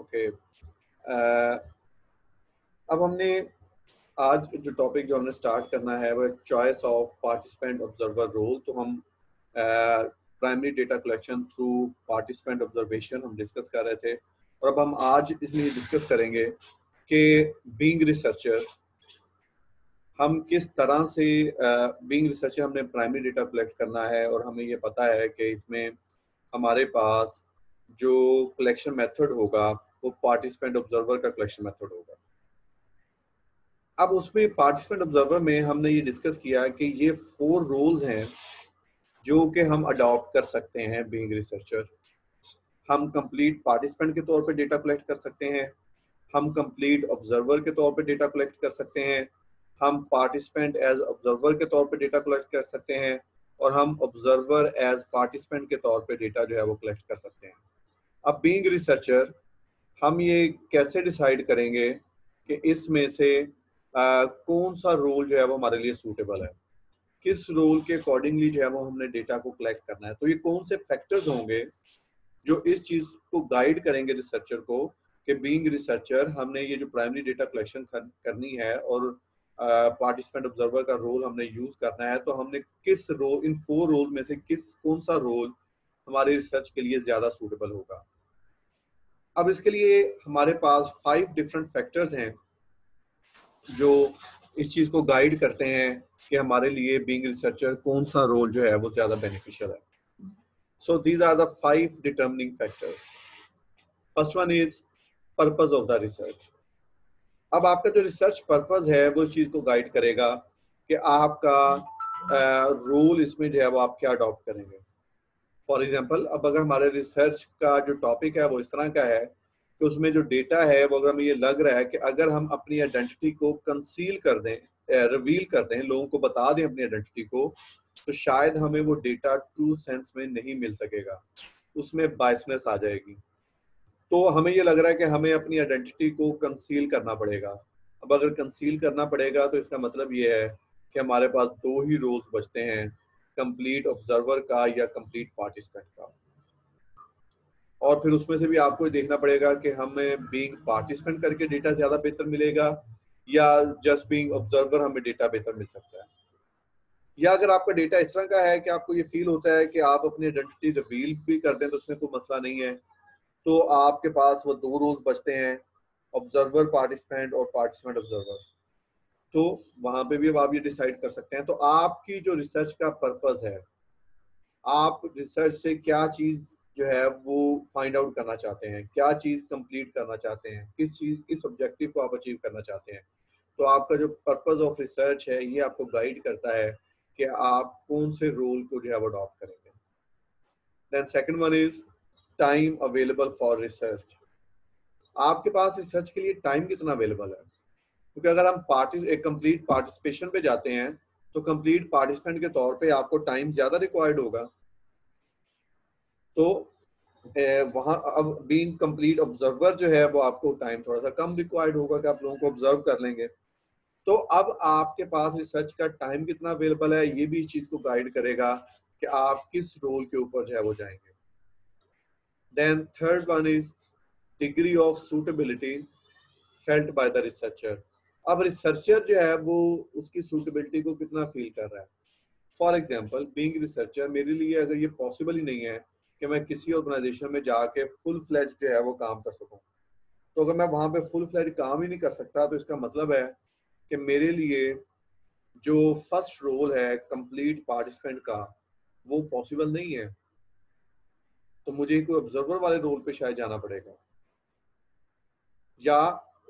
Okay. अब हमने आज जो टॉपिक जो हमने स्टार्ट करना है वो choice of participant observer role. तो हम primary data collection through participant observation हम डिस्कस कर रहे थे, और अब हम आज इसमें डिस्कस करेंगे कि बीइंग रिसर्चर हम किस तरह से बीइंग रिसर्चर हमने प्राइमरी डेटा कलेक्ट करना है, और हमें ये पता है कि इसमें हमारे पास जो कलेक्शन मेथड होगा वो पार्टिसिपेंट ऑब्जर्वर का कलेक्शन मेथड होगा। अब उसमें पार्टिसिपेंट ऑब्जर्वर में हमने ये डिस्कस किया कि ये 4 रोल्स हैं जो कि हम अडॉप्ट कर सकते हैं बीइंग रिसर्चर। हम कंप्लीट पार्टिसिपेंट के तौर पे डेटा कलेक्ट कर सकते हैं, हम कंप्लीट ऑब्जर्वर के तौर पे डेटा कलेक्ट कर सकते हैं, हम पार्टिसिपेंट एज ऑब्जर्वर के तौर पे डेटा कलेक्ट कर सकते हैं, और हम ऑब्जर्वर एज पार्टिसिपेंट के तौर पे डेटा जो है वो कलेक्ट कर सकते हैं। अब बीइंग रिसर्चर हम ये कैसे डिसाइड करेंगे कि इसमें से कौन सा रोल जो है वो हमारे लिए सूटेबल है, किस रोल के अकॉर्डिंगली जो है वो हमने डेटा को कलेक्ट करना है। तो ये कौन से फैक्टर्स होंगे जो इस चीज को गाइड करेंगे रिसर्चर को कि बीइंग रिसर्चर हमने ये जो प्राइमरी डेटा कलेक्शन करनी है और पार्टिसिपेंट ऑब्जर्वर का रोल हमने यूज करना है, तो हमने किस रोल, इन 4 रोल में से कौन सा रोल हमारे रिसर्च के लिए ज्यादा सूटेबल होगा। अब इसके लिए हमारे पास 5 डिफरेंट फैक्टर्स हैं जो इस चीज को गाइड करते हैं कि हमारे लिए बीइंग रिसर्चर कौन सा रोल जो है वो ज्यादा बेनिफिशियल है। So these are the 5 determining factors. First one is purpose of the research. अब आपका जो रिसर्च पर्पस है वो इस चीज को गाइड करेगा कि आपका रोल इसमें जो है वो आप क्या अडॉप्ट करेंगे। फॉर एग्जाम्पल, अब अगर हमारे रिसर्च का जो टॉपिक है वो इस तरह का है कि उसमें जो डेटा है वो अगर हमें ये लग रहा है कि अगर हम अपनी आइडेंटिटी को कंसील कर दें, रिवील कर दें, लोगों को बता दें अपनी आइडेंटिटी को, तो शायद हमें वो डेटा ट्रू सेंस में नहीं मिल सकेगा, उसमें बायसनेस आ जाएगी। तो हमें ये लग रहा है कि हमें अपनी आइडेंटिटी को कंसील करना पड़ेगा। अब अगर कंसील करना पड़ेगा तो इसका मतलब ये है कि हमारे पास 2 ही रोल्स बचते हैं, कंप्लीट ऑब्जर्वर का या कंप्लीट पार्टिसिपेंट का। और फिर उसमें से भी आपको देखना पड़ेगा कि हमें बीइंग पार्टिसिपेंट करके डेटा ज्यादा बेहतर मिलेगा या जस्ट बीइंग ऑब्जर्वर हमें डेटा बेहतर मिल सकता है। या अगर आपका डेटा इस तरह का है कि आपको ये फील होता है कि आप अपनी आइडेंटिटी रिवील भी कर दें तो उसमें कोई मसला नहीं है, तो आपके पास वो 2 रोल बचते हैं, ऑब्जर्वर पार्टिसिपेंट और पार्टिसिपेंट ऑब्जर्वर। तो वहां पे भी अब आप ये डिसाइड कर सकते हैं। तो आपकी जो रिसर्च का पर्पस है, आप रिसर्च से क्या चीज जो है वो फाइंड आउट करना चाहते हैं, क्या चीज कंप्लीट करना चाहते हैं, किस ऑब्जेक्टिव को आप अचीव करना चाहते हैं, तो आपका जो पर्पस ऑफ रिसर्च है ये आपको गाइड करता है कि आप कौन से रोल को जो है वो अडॉप्ट करेंगे। Then second one is time available for research. आपके पास रिसर्च के लिए टाइम कितना अवेलेबल है, क्योंकि अगर हम कंप्लीट पार्टिसिपेशन पे जाते हैं तो कंप्लीट पार्टिसिपेंट के तौर पे आपको टाइम ज्यादा रिक्वायर्ड होगा। तो वहाँ अब बीइंग कंप्लीट ऑब्जर्वर जो है वो आपको टाइम थोड़ा सा कम रिक्वायर्ड होगा कि आप लोगों को ऑब्जर्व कर लेंगे। तो अब आपके पास रिसर्च का टाइम कितना अवेलेबल है ये भी इस चीज को गाइड करेगा कि आप किस रोल के ऊपर जो है वो जाएंगे। Then third one is degree of suitability felt by the researcher. अब रिसर्चर जो है वो उसकी सूटेबिलिटी को कितना फील कर रहा है। फॉर एग्जाम्पल, बीइंग रिसर्चर मेरे लिए अगर ये पॉसिबल ही नहीं है कि मैं किसी ऑर्गेनाइजेशन में जाके फुल फ्लैज जो है वो काम कर सकूं, तो अगर मैं वहां पे फुल फ्लैज काम ही नहीं कर सकता तो इसका मतलब है कि मेरे लिए जो फर्स्ट रोल है कंप्लीट पार्टिसिपेंट का वो पॉसिबल नहीं है, तो मुझे कोई ऑब्जर्वर वाले रोल पे शायद जाना पड़ेगा। या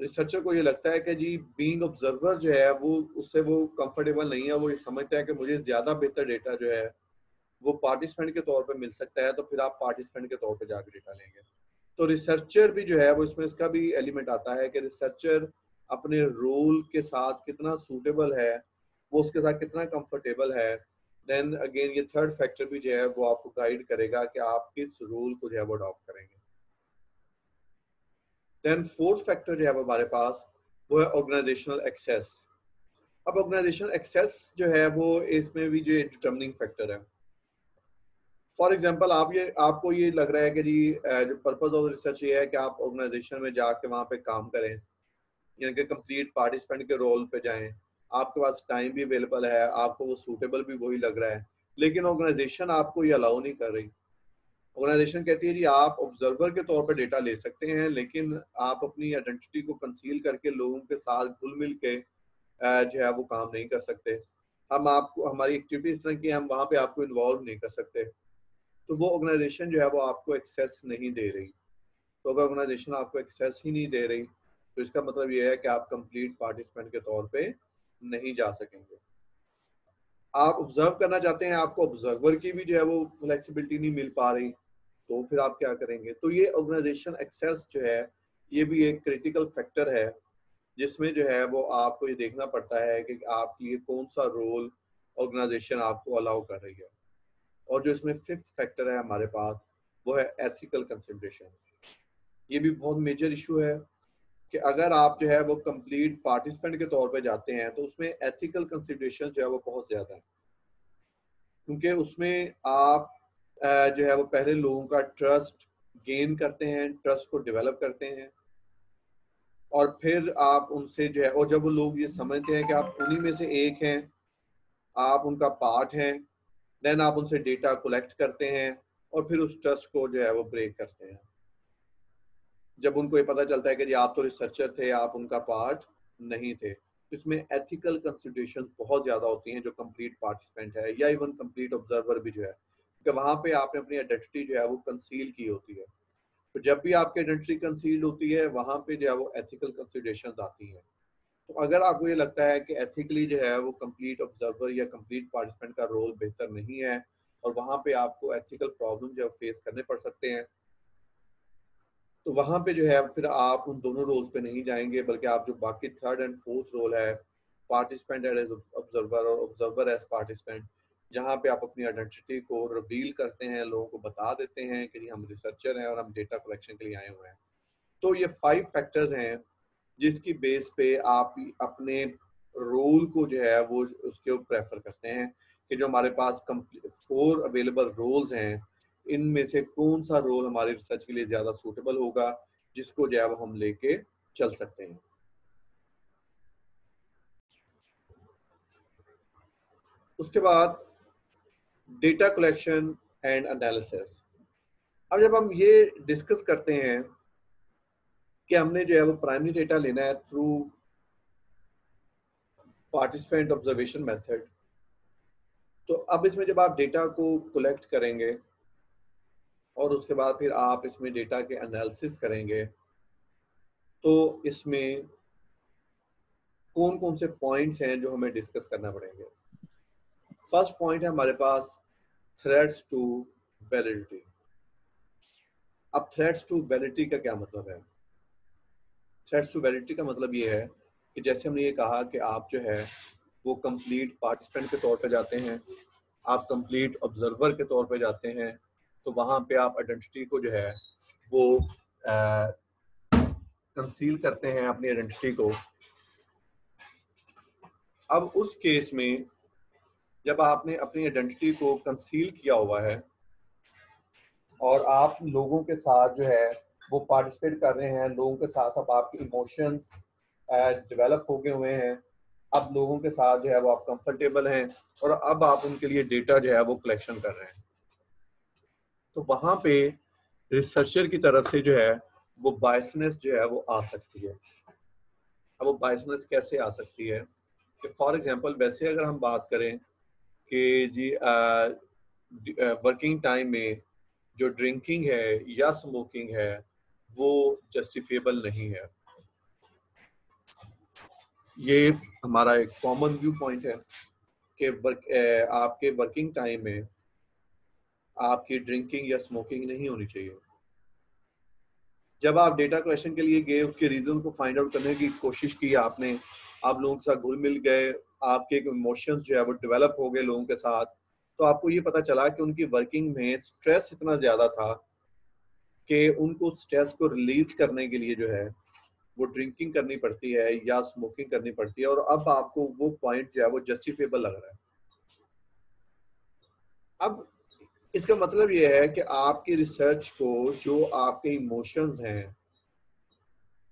रिसर्चर को ये लगता है कि जी बीइंग ऑब्जर्वर जो है वो उससे वो कंफर्टेबल नहीं है, वो ये समझता है कि मुझे ज्यादा बेहतर डेटा जो है वो पार्टिसिपेंट के तौर पे मिल सकता है, तो फिर आप पार्टिसिपेंट के तौर पे जाकर डेटा लेंगे। तो रिसर्चर भी जो है वो इसमें इसका भी एलिमेंट आता है कि रिसर्चर अपने रोल के साथ कितना सूटेबल है, वो उसके साथ कितना कंफर्टेबल है। देन अगेन ये थर्ड फैक्टर भी जो है वो आपको गाइड करेगा कि आप किस रोल को जो है वो अडॉप्ट करेंगे। देन फोर्थ फैक्टर जो है वो हमारे पास वो है ऑर्गेनाइजेशनल एक्सेस। अब ऑर्गेनाइजेशनल एक्सेस जो है वो इसमें भी जो डिटर्मिनिंग फैक्टर है। फॉर एग्जांपल आपको ये लग रहा है कि जी जो पर्पस ऑफ रिसर्च ये है कि आप ऑर्गेनाइजेशन में जाके वहाँ पे काम करें, यानी कि कंप्लीट पार्टिसिपेंट के रोल पे जाएं, आपके पास टाइम भी अवेलेबल है, आपको वो सूटेबल भी वही लग रहा है, लेकिन ऑर्गेनाइजेशन आपको ये अलाउ नहीं कर रही। ऑर्गेनाइजेशन कहती है जी आप ऑब्जर्वर के तौर पे डेटा ले सकते हैं, लेकिन आप अपनी आइडेंटिटी को कंसील करके लोगों के साथ घुल मिल के जो है वो काम नहीं कर सकते। हम आपको हमारी एक्टिविटी इस तरह की है, हम वहाँ पे आपको इन्वॉल्व नहीं कर सकते। तो वो ऑर्गेनाइजेशन जो है वो आपको एक्सेस नहीं दे रही। तो अगर ऑर्गेनाइजेशन आपको एक्सेस ही नहीं दे रही तो इसका मतलब ये है कि आप कंप्लीट पार्टिसिपेंट के तौर पे नहीं जा सकेंगे। आप ऑब्जर्व करना चाहते हैं, आपको ऑब्जर्वर की भी जो है वो फ्लेक्सिबिलिटी नहीं मिल पा रही, तो फिर आप क्या करेंगे? तो ये ऑर्गेनाइजेशन एक्सेस जो है ये भी एक क्रिटिकल फैक्टर है, जिसमें जो है वो आपको ये देखना पड़ता है कि आपके लिए कौन सा रोल ऑर्गेनाइजेशन आपको अलाउ कर रही है। और जो इसमें फिफ्थ फैक्टर है हमारे पास, वो है एथिकल कंसिडरेशन। ये भी बहुत मेजर इशू है कि अगर आप जो है वो कंप्लीट पार्टिसिपेंट के तौर पे जाते हैं तो उसमें एथिकल कंसिडरेशन जो है वो बहुत ज़्यादा है, क्योंकि उसमें आप जो है वो पहले लोगों का ट्रस्ट गेन करते हैं, ट्रस्ट को डेवलप करते हैं, और फिर आप उनसे जो है, और जब वो लोग ये समझते हैं कि आप उन्हीं में से एक हैं, आप उनका पार्ट हैं, देन आप उनसे डेटा कलेक्ट करते हैं और फिर उस ट्रस्ट को जो है वो ब्रेक करते हैं। जब उनको ये पता चलता है कि जी आप तो रिसर्चर थे, आप उनका पार्ट नहीं थे। इसमें एथिकल कंसिडरेशंस बहुत ज़्यादा होती हैं जो कंप्लीट पार्टिसिपेंट है या इवन कंप्लीट ऑब्जर्वर भी जो है, क्योंकि वहाँ पे आपने अपनी आइडेंटिटी जो है वो कंसील की होती है। तो जब भी आपकी आइडेंटिटी कंसील्ड होती है वहाँ पे जो है वो एथिकल कंसिडरेशंस आती हैं। तो अगर आपको ये लगता है कि एथिकली जो है वो कंप्लीट ऑब्जर्वर या कंप्लीट पार्टिसिपेंट का रोल बेहतर नहीं है और वहाँ पे आपको एथिकल प्रॉब्लम जो है फेस करने पड़ सकते हैं, तो वहाँ पे जो है फिर आप उन दोनों रोल्स पे नहीं जाएंगे, बल्कि आप जो बाकी थर्ड एंड फोर्थ रोल है, पार्टिसिपेंट एज ऑब्जर्वर और ऑब्जर्वर एज पार्टिसिपेंट, जहाँ पे आप अपनी आइडेंटिटी को रिवील करते हैं, लोगों को बता देते हैं कि जी हम रिसर्चर हैं और हम डेटा कलेक्शन के लिए आए हुए हैं। तो ये 5 फैक्टर्स हैं जिसकी बेस पे आप अपने रोल को जो है वो उसके ऊपर प्रेफर करते हैं कि जो हमारे पास 4 अवेलेबल रोल्स हैं, इनमें से कौन सा रोल हमारे रिसर्च के लिए ज़्यादा सूटेबल होगा, जिसको जो है वो हम लेके चल सकते हैं। उसके बाद डेटा कलेक्शन एंड एनालिसिस। अब जब हम ये डिस्कस करते हैं कि हमने जो है वो प्राइमरी डेटा लेना है थ्रू पार्टिसिपेंट ऑब्जर्वेशन मेथड, तो अब इसमें जब आप डेटा को कलेक्ट करेंगे और उसके बाद फिर आप इसमें डेटा के एनालिसिस करेंगे, तो इसमें कौन कौन से पॉइंट्स हैं जो हमें डिस्कस करना पड़ेंगे। फर्स्ट पॉइंट है हमारे पास थ्रेट्स टू वैलिडिटी। अब थ्रेट्स टू वैलिडिटी का क्या मतलब है? थ्रेट्स टू वैलिडिटी का मतलब ये है कि जैसे हमने ये कहा कि आप जो है वो कंप्लीट पार्टिसिपेंट के तौर पे जाते हैं, आप कंप्लीट ऑब्जर्वर के तौर पे जाते हैं, तो वहाँ पे आप आइडेंटिटी को जो है वो कंसील करते हैं अपनी आइडेंटिटी को। अब उस केस में जब आपने अपनी आइडेंटिटी को कंसील किया हुआ है और आप लोगों के साथ जो है वो पार्टिसिपेट कर रहे हैं, लोगों के साथ अब आपके इमोशंस डेवलप हो गए हुए हैं, अब लोगों के साथ जो है वो आप कंफर्टेबल हैं और अब आप उनके लिए डेटा जो है वो कलेक्शन कर रहे हैं, तो वहाँ पे रिसर्चर की तरफ से जो है वो बायसनेस जो है वो आ सकती है। अब वो बायसनेस कैसे आ सकती है कि फॉर एग्जांपल वैसे अगर हम बात करें कि जी वर्किंग टाइम में जो ड्रिंकिंग है या स्मोकिंग है वो जस्टिफिएबल नहीं है, ये हमारा एक कॉमन व्यू पॉइंट है कि आपके वर्किंग टाइम में आपकी ड्रिंकिंग या स्मोकिंग नहीं होनी चाहिए। जब आप डेटा कलेक्शन के लिए गए, उसके रीजन को फाइंड आउट करने की कोशिश की आपने, आप लोगों के साथ घुल मिल गए, आपके इमोशंस जो है वो डेवलप हो गए लोगों के साथ, तो आपको ये पता चला कि उनकी वर्किंग में स्ट्रेस इतना ज़्यादा था कि उनको स्ट्रेस को रिलीज करने के लिए जो है वो ड्रिंकिंग करनी पड़ती है या स्मोकिंग करनी पड़ती है, और अब आपको वो पॉइंट जो है वो जस्टिफिएबल लग रहा है। अब इसका मतलब ये है कि आपकी रिसर्च को जो आपके इमोशंस हैं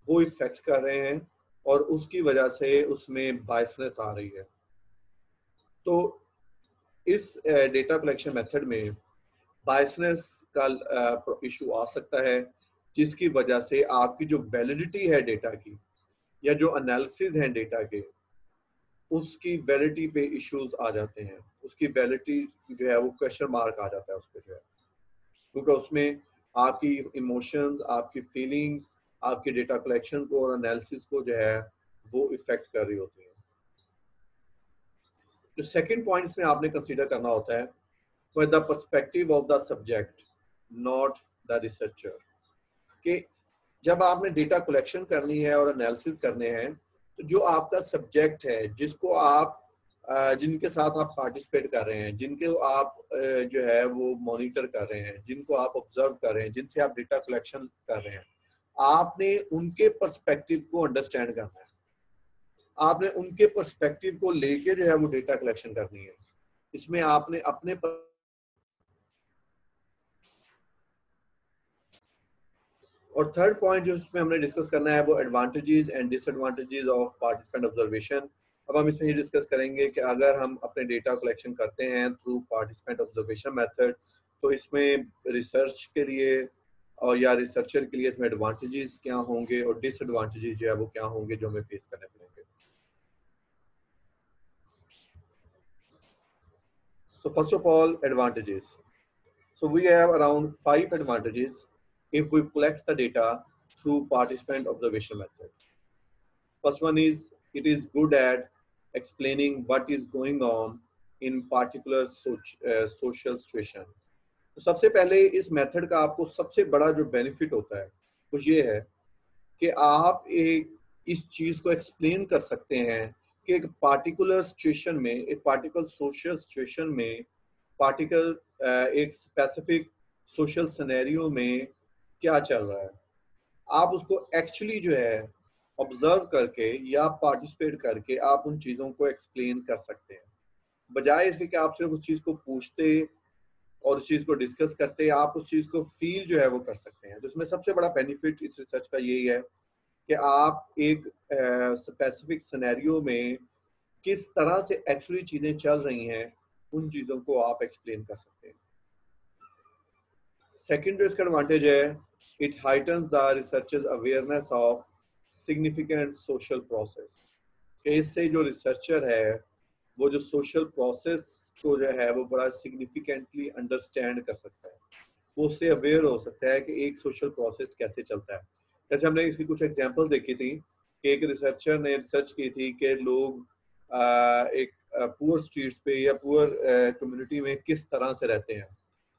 वो इफेक्ट कर रहे हैं और उसकी वजह से उसमें बायसनेस आ रही है। तो इस डेटा कलेक्शन मेथड में बायसनेस का इशू आ सकता है, जिसकी वजह से आपकी जो वैलिडिटी है डेटा की या जो एनालिसिस हैं डेटा के, उसकी वैलिडिटी पे इश्यूज आ जाते हैं। उसकी वैलिडिटी जो है वो क्वेश्चन मार्क आ जाता है उस पर जो है, क्योंकि उसमें आपकी इमोशंस, आपकी फीलिंग्स, आपके डेटा कलेक्शन को और एनालिसिस को जो है वो इफेक्ट कर रही होती है। जो सेकंड पॉइंट इसमें आपने कंसीडर करना होता है वो the perspective of the subject, not the researcher. कि जब आपने डेटा कलेक्शन करनी है और एनालिसिस करने हैं, तो जो आपका सब्जेक्ट है, जिसको आप जिनके साथ आप पार्टिसिपेट कर रहे हैं, जिनके आप जो है वो मॉनिटर कर रहे हैं, जिनको आप ऑब्जर्व कर रहे हैं, जिनसे आप डेटा कलेक्शन कर रहे हैं, आपने उनके पर्सपेक्टिव को अंडरस्टैंड करना है। आपने उनके पर्सपेक्टिव को लेके जो है वो डेटा कलेक्शन करनी है। इसमें आपने अपने और थर्ड पॉइंट जो इसमें हमने डिस्कस करना है वो advantages and disadvantages of participant observation. अब हम इसमें ये डिस्कस करेंगे कि अगर हम अपने डेटा कलेक्शन करते हैं थ्रू पार्टिसिपेंट ऑब्जर्वेशन मेथड, तो इसमें रिसर्च के लिए और या रिसर्चर के लिए इसमें एडवांटेजेस क्या होंगे और डिसएडवांटेजेस जो है वो क्या होंगे जो हमें फेस करने पड़ेंगे। So first of all, advantages. So we have around 5 advantages if we collect the data through participant observation method. First one is it is good at explaining what is going on in particular social situation. तो सबसे पहले इस method का आपको सबसे बड़ा जो benefit होता है वो ये है कि आप एक इस चीज को एक्सप्लेन कर सकते हैं कि एक पार्टिकुलर सिचुएशन में, एक पार्टिकुलर सोशल सिचुएशन में, पार्टिकुलर एक स्पेसिफिक सोशल सिनेरियो में क्या चल रहा है। आप उसको एक्चुअली जो है ऑब्जर्व करके या पार्टिसिपेट करके आप उन चीज़ों को एक्सप्लेन कर सकते हैं, बजाय इसके कि आप सिर्फ उस चीज़ को पूछते और उस चीज़ को डिस्कस करते, आप उस चीज़ को फील जो है वो कर सकते हैं। तो इसमें सबसे बड़ा बेनिफिट इस रिसर्च का यही है कि आप एक स्पेसिफिक सिनेरियो में किस तरह से एक्चुअली चीज़ें चल रही हैं, उन चीज़ों को आप एक्सप्लेन कर सकते हैं। सेकेंड जो इसका एडवांटेज है, it heightens the researcher's awareness of significant social process. इससे जो रिसर्चर है वो जो सोशल प्रोसेस को जो है वो बड़ा सिग्निफिकेंटली अंडरस्टैंड कर सकता है, वो उससे अवेयर हो सकता है कि एक सोशल प्रोसेस कैसे चलता है। जैसे हमने इसकी कुछ एग्जांपल्स देखी थी कि एक रिसर्चर ने रिसर्च की थी कि लोग एक पुअर स्ट्रीट्स पे या पुअर कम्युनिटी में किस तरह से रहते हैं।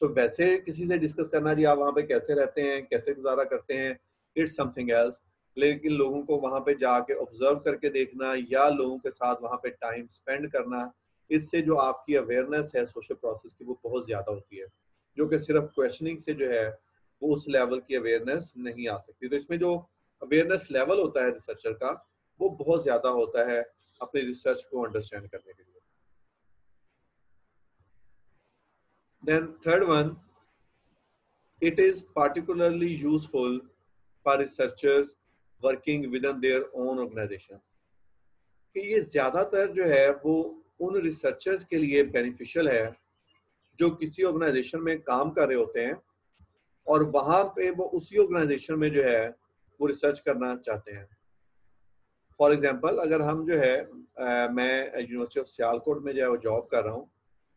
तो वैसे किसी से डिस्कस करना जी आप वहाँ पे कैसे रहते हैं, कैसे गुजारा करते हैं, इट्स समथिंग एल्स। लेकिन लोगों को वहाँ पे जाके ऑब्जर्व करके देखना या लोगों के साथ वहाँ पे टाइम स्पेंड करना, इससे जो आपकी अवेयरनेस है सोशल प्रोसेस की वो बहुत ज़्यादा होती है, जो कि सिर्फ क्वेश्चनिंग से जो है वो उस लेवल की अवेयरनेस नहीं आ सकती। तो इसमें जो अवेयरनेस लेवल होता है रिसर्चर का वो बहुत ज़्यादा होता है अपनी रिसर्च को अंडरस्टैंड करने के लिए। Then third one, it is particularly useful for researchers working within their own organization। कि ये ज़्यादातर जो है वो उन रिसर्चर्स के लिए बेनिफिशियल है जो किसी ऑर्गेनाइजेशन में काम कर रहे होते हैं और वहाँ पे वो उसी ऑर्गेनाइजेशन में जो है वो रिसर्च करना चाहते हैं। फॉर एग्जांपल, अगर हम जो है मैं यूनिवर्सिटी ऑफ सियालकोट में जो है वो जॉब कर रहा हूँ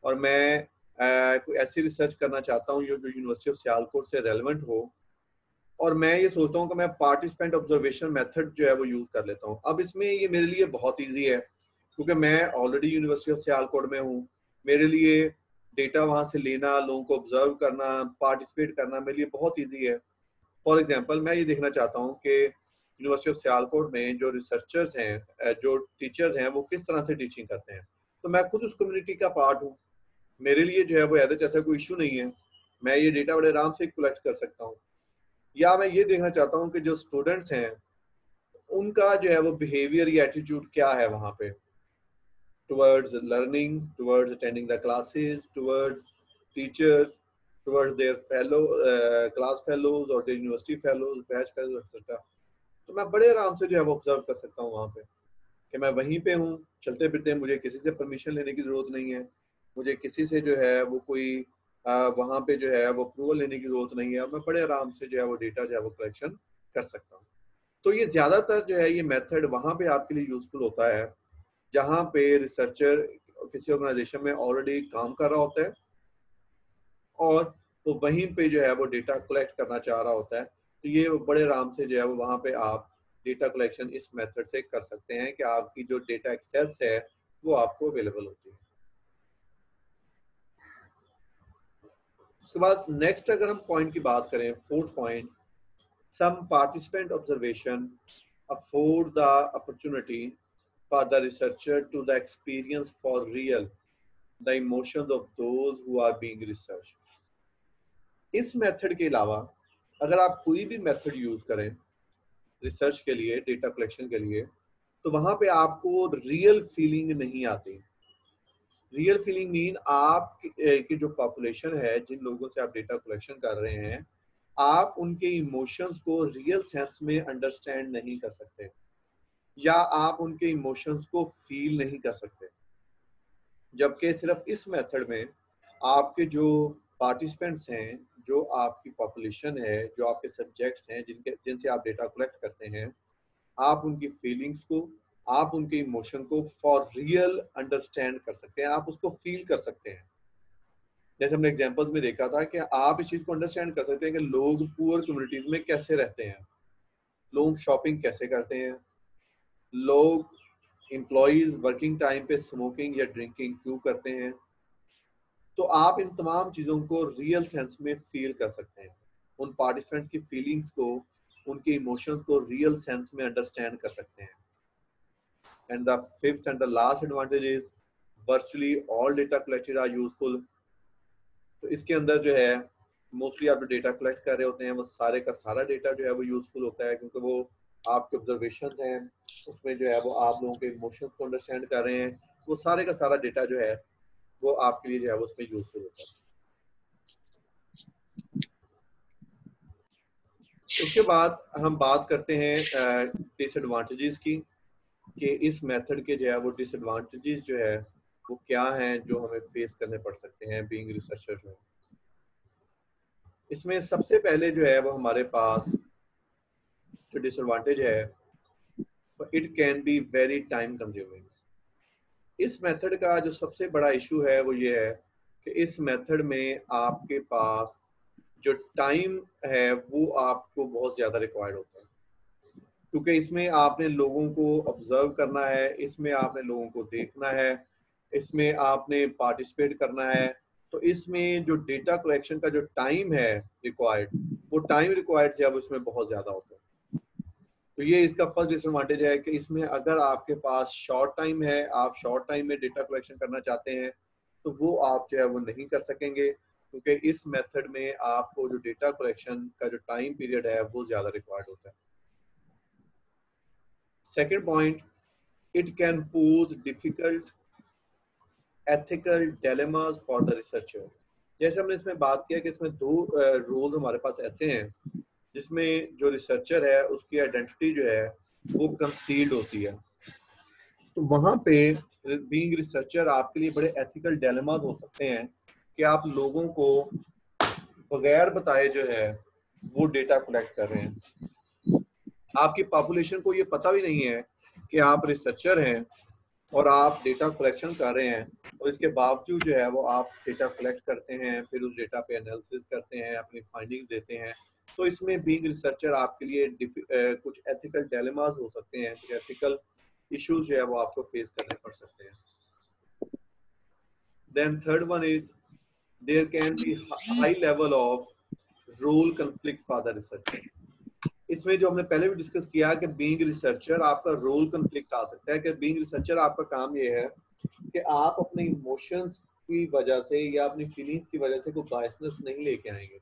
और मैं कोई ऐसी रिसर्च करना चाहता हूँ जो यूनिवर्सिटी ऑफ सियालकोट से रेलेवेंट हो, और मैं ये सोचता हूँ कि मैं पार्टिसिपेंट ऑब्जर्वेशन मेथड जो है वो यूज कर लेता हूँ। अब इसमें ये मेरे लिए बहुत इजी है क्योंकि मैं ऑलरेडी यूनिवर्सिटी ऑफ सियालकोट में हूँ। मेरे लिए डेटा वहाँ से लेना, लोगों को ऑब्जर्व करना, पार्टिसिपेट करना मेरे लिए बहुत इजी है। फॉर एग्जाम्पल, मैं ये देखना चाहता हूँ कि यूनिवर्सिटी ऑफ सियालकोट में जो रिसर्चर्स हैं, जो टीचर्स हैं, वो किस तरह से टीचिंग करते हैं। तो मैं खुद उस कम्युनिटी का पार्ट हूँ, मेरे लिए जो है वो ऐसा कोई इशू नहीं है, मैं ये डेटा बड़े आराम से कलेक्ट कर सकता हूँ। या मैं ये देखना चाहता हूँ कि जो स्टूडेंट्स हैं उनका जो है वो बिहेवियर या एटीट्यूड क्या है वहाँ पे, towards learning, towards attending the classes, towards teachers, towards their fellow class fellows or their university fellows, batch fellows, etc. तो मैं बड़े आराम से जो है वो ऑब्जर्व कर सकता हूँ वहाँ पे कि मैं वहीं पे हूँ चलते फिरते, मुझे किसी से परमिशन लेने की ज़रूरत नहीं है, मुझे किसी से जो है वो कोई वहाँ पे जो है वो अप्रूवल लेने की ज़रूरत नहीं है, मैं बड़े आराम से जो है वो डेटा जो है वो कलेक्शन कर सकता हूँ। तो ये ज़्यादातर जो है ये मेथड वहाँ पे आपके लिए यूज़फुल होता है जहाँ पे रिसर्चर किसी ऑर्गेनाइजेशन में ऑलरेडी काम कर रहा होता है और वो वहीं पे जो है वो डेटा कलेक्ट करना चाह रहा होता है। तो ये बड़े आराम से जो है वो वहाँ पे आप डेटा कलेक्शन इस मेथड से कर सकते हैं कि आपकी जो डेटा एक्सेस है वो आपको अवेलेबल होती है। उसके बाद नेक्स्ट अगर हम पॉइंट की बात करें, fourth point, some participant observation afford the opportunity for the researcher to the experience for real the emotions of those who are being researched. इस मेथड के अलावा अगर आप कोई भी मेथड यूज करें रिसर्च के लिए, डेटा कलेक्शन के लिए, तो वहां पे आपको रियल फीलिंग नहीं आती। रियल फीलिंग मीन आप की जो पॉपुलेशन है, जिन लोगों से आप डेटा कलेक्शन कर रहे हैं, आप उनके इमोशंस को रियल सेंस में अंडरस्टैंड नहीं कर सकते या आप उनके इमोशंस को फील नहीं कर सकते। जबकि सिर्फ इस मेथड में आपके जो पार्टिसिपेंट्स हैं, जो आपकी पॉपुलेशन है, जो आपके सब्जेक्ट्स हैं जिनसे आप डेटा कलेक्ट करते हैं, आप उनकी फीलिंग्स को, आप उनके इमोशन को फॉर रियल अंडरस्टैंड कर सकते हैं, आप उसको फील कर सकते हैं। जैसे हमने एग्जांपल्स में देखा था कि आप इस चीज़ को अंडरस्टैंड कर सकते हैं कि लोग पुअर कम्युनिटीज में कैसे रहते हैं, लोग शॉपिंग कैसे करते हैं, लोग एम्प्लॉयज वर्किंग टाइम पे स्मोकिंग या ड्रिंकिंग क्यों करते हैं। तो आप इन तमाम चीज़ों को रियल सेंस में फील कर सकते हैं, उन पार्टिसिपेंट्स की फीलिंग्स को, उनके इमोशंस को रियल सेंस में अंडरस्टैंड कर सकते हैं। And the fifth and the last advantage is virtually all data collected are useful. तो इसके अंदर जो है मोस्टली आप जो डेटा कलेक्ट कर रहे होते हैं वो सारे का सारा डेटा जो है वो यूजफुल होता है, क्योंकि वो आपके ऑब्जर्वेशन हैं, उसमें जो है वो आप लोगों के इमोशंस को अंडरस्टैंड कर रहे हैं, वो सारे का सारा डेटा जो है वो आपके लिए जो है वो उसमें यूजफुल होता है। उसके बाद हम बात करते हैं डिसएडवांटेजेस की, कि इस मेथड के जो है वो डिसएडवांटेजेस जो है वो क्या हैं जो हमें फेस करने पड़ सकते हैं बीइंग रिसर्चर जो है। इसमें सबसे पहले जो है वो हमारे पास जो डिसएडवांटेज है, it can be very time consuming. इस मेथड का जो सबसे बड़ा इशू है वो ये है कि इस मेथड में आपके पास जो टाइम है वो आपको बहुत ज़्यादा रिक्वायर्ड होता है, क्योंकि इसमें आपने लोगों को ऑब्जर्व करना है, इसमें आपने लोगों को देखना है, इसमें आपने पार्टिसिपेट करना है। तो इसमें जो डेटा कलेक्शन का जो टाइम है रिक्वायर्ड, वो टाइम रिक्वायर्ड जो है वो इसमें बहुत ज़्यादा होता है। तो ये इसका फर्स्ट डिसएडवांटेज है कि इसमें अगर आपके पास शॉर्ट टाइम है, आप शॉर्ट टाइम में डेटा कलेक्शन करना चाहते हैं, तो वो आप जो है वो नहीं कर सकेंगे, क्योंकि इस मेथड में आपको जो डेटा कलेक्शन का जो टाइम पीरियड है वो ज़्यादा रिक्वायर्ड होता है। Second point, it can pose difficult ethical dilemmas for the researcher। जैसे हमने इसमें बात किया कि इसमें दो रोल्स हमारे पास ऐसे हैं जिसमें जो रिसर्चर है उसकी आइडेंटिटी जो है वो कंसील्ड होती है। तो वहाँ पे बीइंग रिसर्चर आपके लिए बड़े एथिकल डिलेमास हो सकते हैं कि आप लोगों को बगैर बताए जो है वो डेटा कलेक्ट कर रहे हैं। आपकी पॉपुलेशन को ये पता भी नहीं है कि आप रिसर्चर हैं और आप डेटा कलेक्शन कर रहे हैं, और इसके बावजूद जो है वो आप डेटा कलेक्ट करते हैं, फिर उस डेटा पे एनालिसिस करते हैं, अपनी फाइंडिंग्स देते हैं। तो इसमें बीइंग रिसर्चर आपके लिए कुछ एथिकल डिलेमास हो सकते हैं, कुछ एथिकल इश्यूज जो है वो आपको फेस करने पड़ सकते हैं। Then third one is there can be high level of role conflict for the researcher. इसमें जो हमने पहले भी डिस्कस किया कि बीइंग रिसर्चर आपका रोल कन्फ्लिक्ट आ सकता है, कि बीइंग रिसर्चर आपका काम ये है कि आप अपने इमोशंस की वजह से या अपनी फीलिंग्स की वजह से कोई बायसनेस नहीं लेके आएंगे,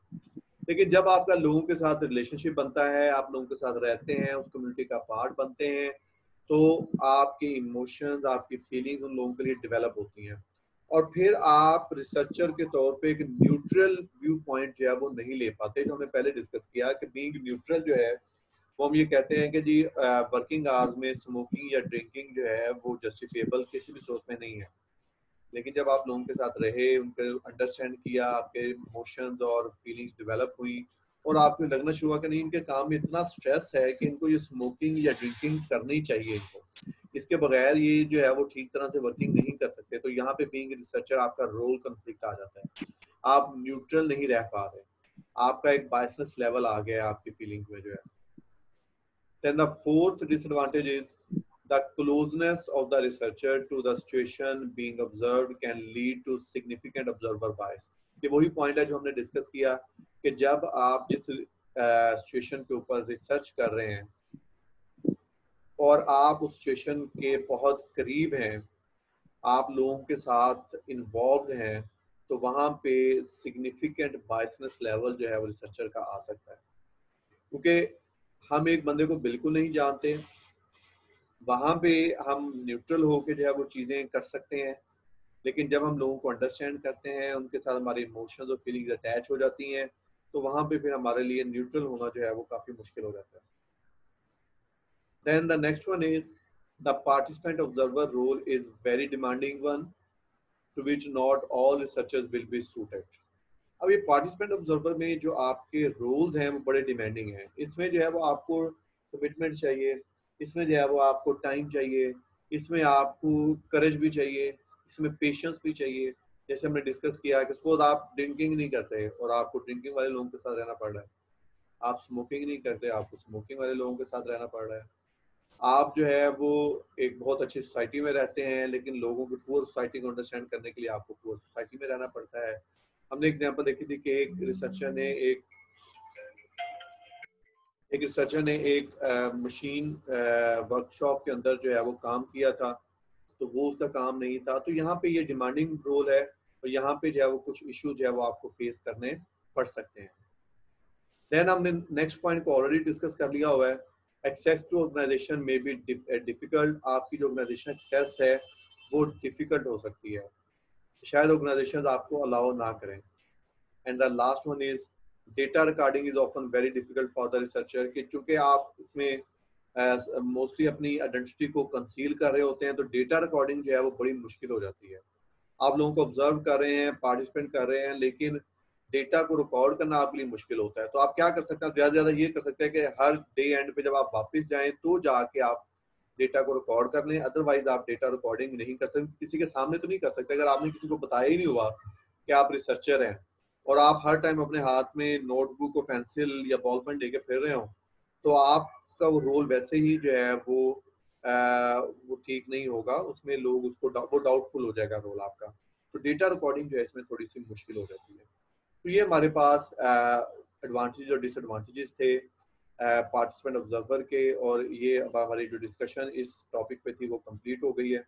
लेकिन जब आपका लोगों के साथ रिलेशनशिप बनता है, आप लोगों के साथ रहते हैं, उस कम्युनिटी का पार्ट बनते हैं, तो आपके इमोशंस, आपकी फीलिंग्स उन लोगों के लिए डेवलप होती हैं और फिर आप रिसर्चर के तौर पे एक न्यूट्रल व्यू पॉइंट जो है वो नहीं ले पाते, जो हमने पहले डिस्कस किया कि बीइंग न्यूट्रल जो है वो हम ये कहते हैं कि जी वर्किंग आवर्स में स्मोकिंग या ड्रिंकिंग जो है वो जस्टिफिएबल किसी भी सोच में नहीं है। लेकिन जब आप लोगों के साथ रहे, उनके अंडरस्टैंड किया, आपके इमोशंस और फीलिंग्स डेवलप हुई और आपको लगना शुरू हुआ कि नहीं इनके काम में इतना स्ट्रेस है कि इनको ये स्मोकिंग या ड्रिंकिंग करनी चाहिए, इनको इसके बगैर ये जो है वो ठीक तरह से वर्किंग नहीं कर सकते, तो यहाँ पे बीइंग रिसर्चर आपका रोल कन्फ्लिक्ट आ जाता है। आप न्यूट्रल नहीं रह पा रहे, आपका एक बायसनेस लेवल आ गया आपकी फीलिंग्स में जो है। Then the fourth disadvantage is the closeness of the researcher to the situation being observed can lead to significant observer bias. ये वही पॉइंट है जो हमने डिस्कस किया कि जब आप जिस सिचुएशन के ऊपर रिसर्च कर रहे हैं और आप उस सिचुएशन के बहुत करीब हैं, आप लोगों के साथ इन्वॉल्व हैं, तो वहाँ पे सिग्निफिकेंट बायसनेस लेवल जो है वो रिसर्चर का आ सकता है, क्योंकि हम एक बंदे को बिल्कुल नहीं जानते, वहाँ पे हम न्यूट्रल होके जो है वो चीज़ें कर सकते हैं, लेकिन जब हम लोगों को अंडरस्टैंड करते हैं, उनके साथ हमारे इमोशंस और फीलिंग्स अटैच हो जाती हैं, तो वहाँ पे फिर हमारे लिए न्यूट्रल होना जो है वो काफ़ी मुश्किल हो जाता है। Then the next one is the participant observer role is very demanding one to which not all researchers will be suited. अब ये पार्टिसिपेंट ऑब्जर्वर में जो आपके रोल्स हैं वो बड़े डिमांडिंग हैं। इसमें जो है वो आपको कमिटमेंट चाहिए, इसमें जो है वो आपको टाइम चाहिए, इसमें आपको करेज भी चाहिए, इसमें पेशेंस भी चाहिए। जैसे हमने डिस्कस किया कि सपोज आप ड्रिंकिंग नहीं करते और आपको ड्रिंकिंग वाले लोगों के साथ रहना पड़ रहा है, आप स्मोकिंग नहीं करते, आपको स्मोकिंग वाले लोगों के साथ रहना पड़ रहा है, आप जो है वो एक बहुत अच्छी सोसाइटी में रहते हैं, लेकिन लोगों की पुअर सोसाइटी को अंडरस्टैंड करने के लिए आपको पुअर सोसाइटी में रहना पड़ता है। हमने एग्जांपल देखी थी कि एक रिसर्चर ने एक मशीन वर्कशॉप के अंदर जो है वो काम किया था, तो वो उसका काम नहीं था। तो यहाँ पे ये डिमांडिंग रोल है और यहाँ पे जो है वो कुछ इश्यूज जो है वो आपको फेस करने पड़ सकते हैं। देन हमने नेक्स्ट पॉइंट को ऑलरेडी डिस्कस कर लिया हुआ है, एक्सेस टू ऑर्गेनाइजेशन में बी डिफिकल्ट। आपकी जो ऑर्गेनाइजेशन एक्सेस है वो डिफिकल्ट हो सकती है, शायद ऑर्गेनाइजेशन आपको अलाउ ना करें। And the last one is data recording is often very difficult for the researcher, कि चूंकि आप इसमें मोस्टली अपनी आइडेंटिटी को कंसील कर रहे होते हैं, तो डेटा रिकॉर्डिंग जो है वो बड़ी मुश्किल हो जाती है। आप लोगों को ऑब्जर्व कर रहे हैं, पार्टिसिपेंट कर रहे हैं, लेकिन डेटा को रिकॉर्ड करना आपके लिए मुश्किल होता है। तो आप क्या कर सकते हैं, ज़्यादा से ज़्यादा ये कर सकते हैं कि हर डे एंड पे जब आप वापस जाएं तो जाके आप डेटा को रिकॉर्ड कर लें, अदरवाइज आप डेटा रिकॉर्डिंग नहीं कर सकते, किसी के सामने तो नहीं कर सकते। अगर आपने किसी को बताया ही नहीं हुआ कि आप रिसर्चर हैं और आप हर टाइम अपने हाथ में नोटबुक और पेंसिल या बॉल पेन लेके फिर रहे हो, तो आपका वो रोल वैसे ही जो है वो ठीक नहीं होगा, उसमें लोग उसको वो डाउटफुल हो जाएगा रोल आपका। तो डेटा रिकॉर्डिंग जो है इसमें थोड़ी सी मुश्किल हो जाती है। तो ये हमारे पास एडवांटेज और डिसएडवांटेजेस थे पार्टिसिपेंट ऑब्जर्वर के, और ये अब हमारी जो डिस्कशन इस टॉपिक पे थी वो कंप्लीट हो गई है।